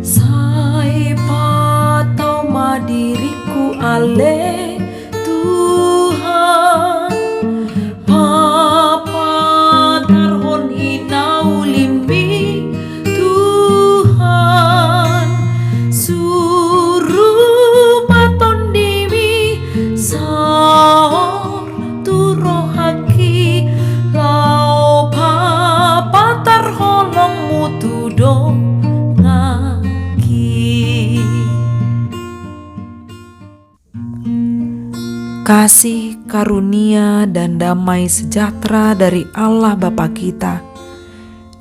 Sai patau ma diriku ale Tuhan, Papa tarhon hinau limbi Tuhan, suruh baton dimi saor turo haki lau Papa tarholong mutu ngaki. Kasih, karunia, dan damai sejahtera dari Allah Bapa kita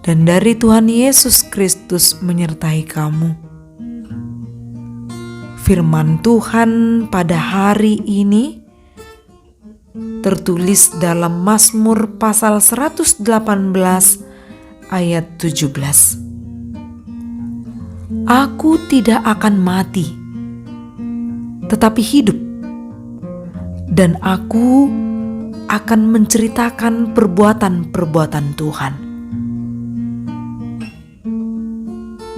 dan dari Tuhan Yesus Kristus menyertai kamu. Firman Tuhan pada hari ini tertulis dalam Mazmur pasal 118 ayat 17. Aku tidak akan mati, tetapi hidup, dan aku akan menceritakan perbuatan-perbuatan Tuhan.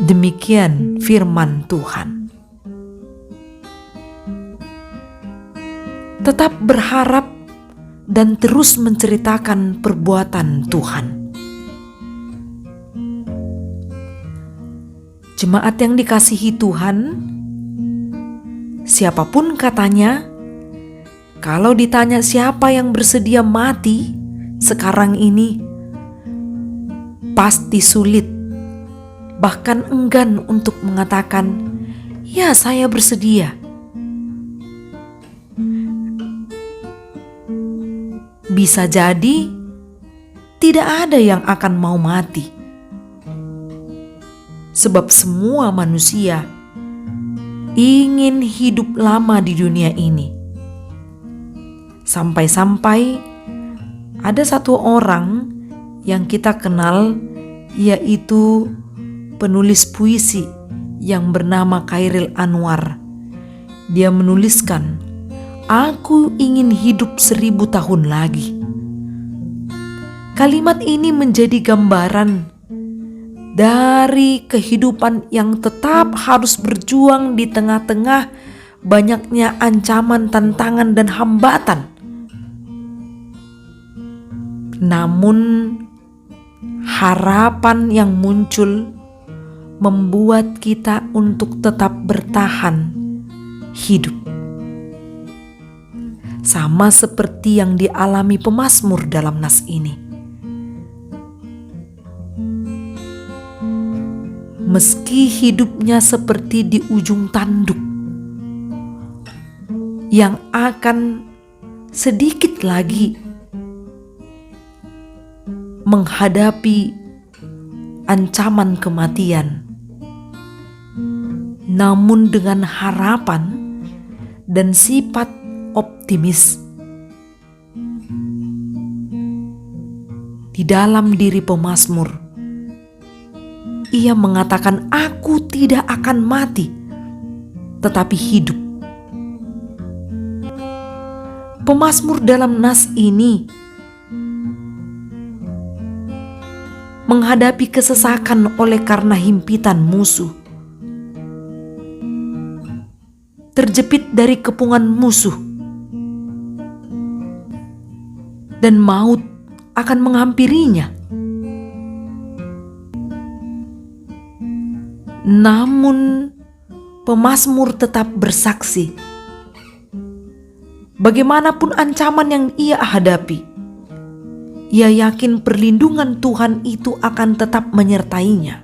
Demikian firman Tuhan. Tetap berharap dan terus menceritakan perbuatan Tuhan. Jemaat yang dikasihi Tuhan, siapapun katanya, kalau ditanya siapa yang bersedia mati sekarang ini, pasti sulit, bahkan enggan untuk mengatakan, "Ya, saya bersedia." Bisa jadi tidak ada yang akan mau mati, sebab semua manusia ingin hidup lama di dunia ini. Sampai-sampai ada satu orang yang kita kenal, yaitu penulis puisi yang bernama Chairil Anwar. Dia menuliskan, "Aku ingin hidup 1000 tahun lagi." Kalimat ini menjadi gambaran dari kehidupan yang tetap harus berjuang di tengah-tengah banyaknya ancaman, tantangan, dan hambatan. Namun harapan yang muncul membuat kita untuk tetap bertahan hidup. Sama seperti yang dialami pemazmur dalam nas ini. Meski hidupnya seperti di ujung tanduk yang akan sedikit lagi menghadapi ancaman kematian, namun dengan harapan dan sifat optimis di dalam diri pemazmur, ia mengatakan, "Aku tidak akan mati, tetapi hidup." Pemazmur dalam nas ini menghadapi kesesakan oleh karena himpitan musuh, terjepit dari kepungan musuh, dan maut akan menghampirinya. Namun pemazmur tetap bersaksi, bagaimanapun ancaman yang ia hadapi, ia yakin perlindungan Tuhan itu akan tetap menyertainya.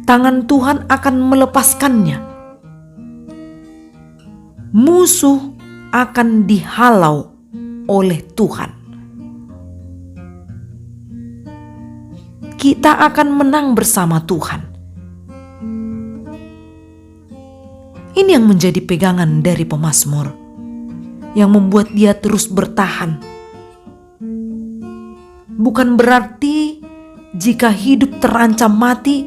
Tangan Tuhan akan melepaskannya. Musuh akan dihalau oleh Tuhan. Kita akan menang bersama Tuhan. Ini yang menjadi pegangan dari pemazmur, yang membuat dia terus bertahan. Bukan berarti jika hidup terancam mati,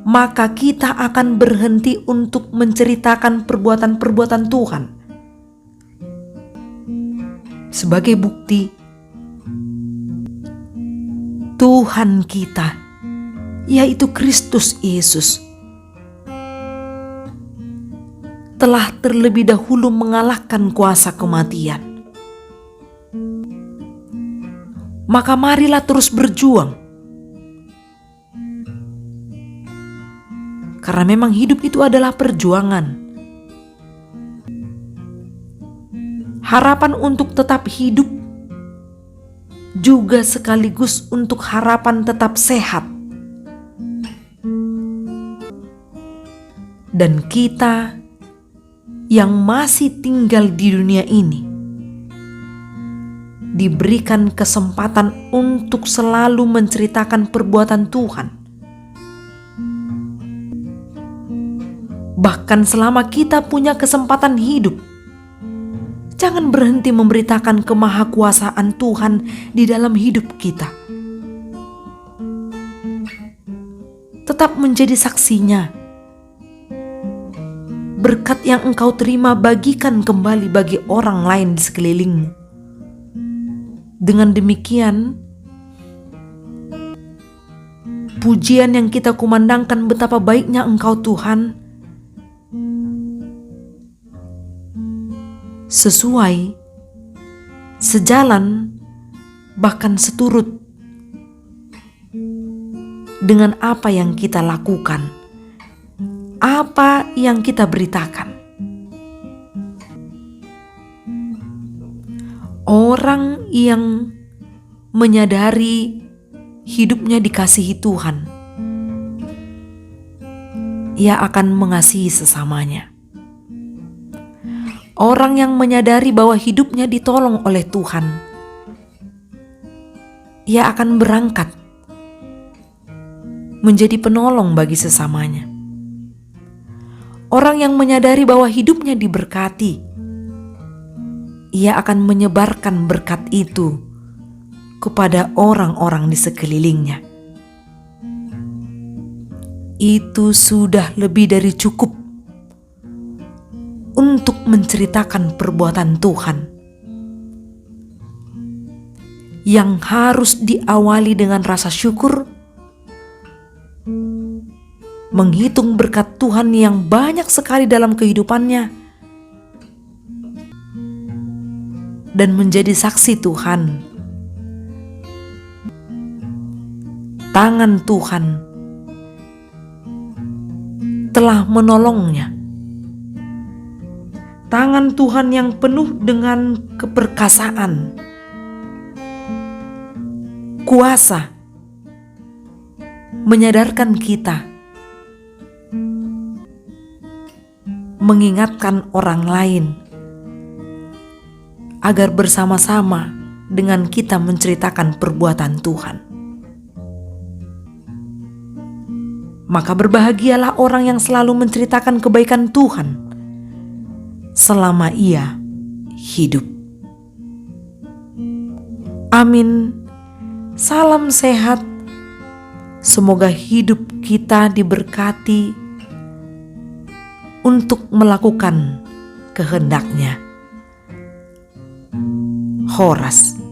maka kita akan berhenti untuk menceritakan perbuatan-perbuatan Tuhan. Sebagai bukti, Tuhan kita, yaitu Kristus Yesus, telah terlebih dahulu mengalahkan kuasa kematian. Maka marilah terus berjuang. Karena memang hidup itu adalah perjuangan. Harapan untuk tetap hidup juga sekaligus untuk harapan tetap sehat. Dan kita yang masih tinggal di dunia ini diberikan kesempatan untuk selalu menceritakan perbuatan Tuhan. Bahkan selama kita punya kesempatan hidup, jangan berhenti memberitakan kemahakuasaan Tuhan di dalam hidup kita. Tetap menjadi saksinya. Berkat yang engkau terima bagikan kembali bagi orang lain di sekelilingmu. Dengan demikian, pujian yang kita kumandangkan betapa baiknya Engkau Tuhan, sesuai, sejalan, bahkan seturut dengan apa yang kita lakukan, apa yang kita beritakan. Orang yang menyadari hidupnya dikasihi Tuhan, ia akan mengasihi sesamanya. Orang yang menyadari bahwa hidupnya ditolong oleh Tuhan, ia akan berangkat menjadi penolong bagi sesamanya. Orang yang menyadari bahwa hidupnya diberkati, ia akan menyebarkan berkat itu kepada orang-orang di sekelilingnya. Itu sudah lebih dari cukup untuk menceritakan perbuatan Tuhan yang harus diawali dengan rasa syukur, menghitung berkat Tuhan yang banyak sekali dalam kehidupannya, dan menjadi saksi Tuhan. Tangan Tuhan telah menolongnya. Tangan Tuhan yang penuh dengan keperkasaan, kuasa, menyadarkan kita, mengingatkan orang lain agar bersama-sama dengan kita menceritakan perbuatan Tuhan. Maka berbahagialah orang yang selalu menceritakan kebaikan Tuhan selama ia hidup. Amin. Salam sehat. Semoga hidup kita diberkati untuk melakukan kehendak-Nya. Horas.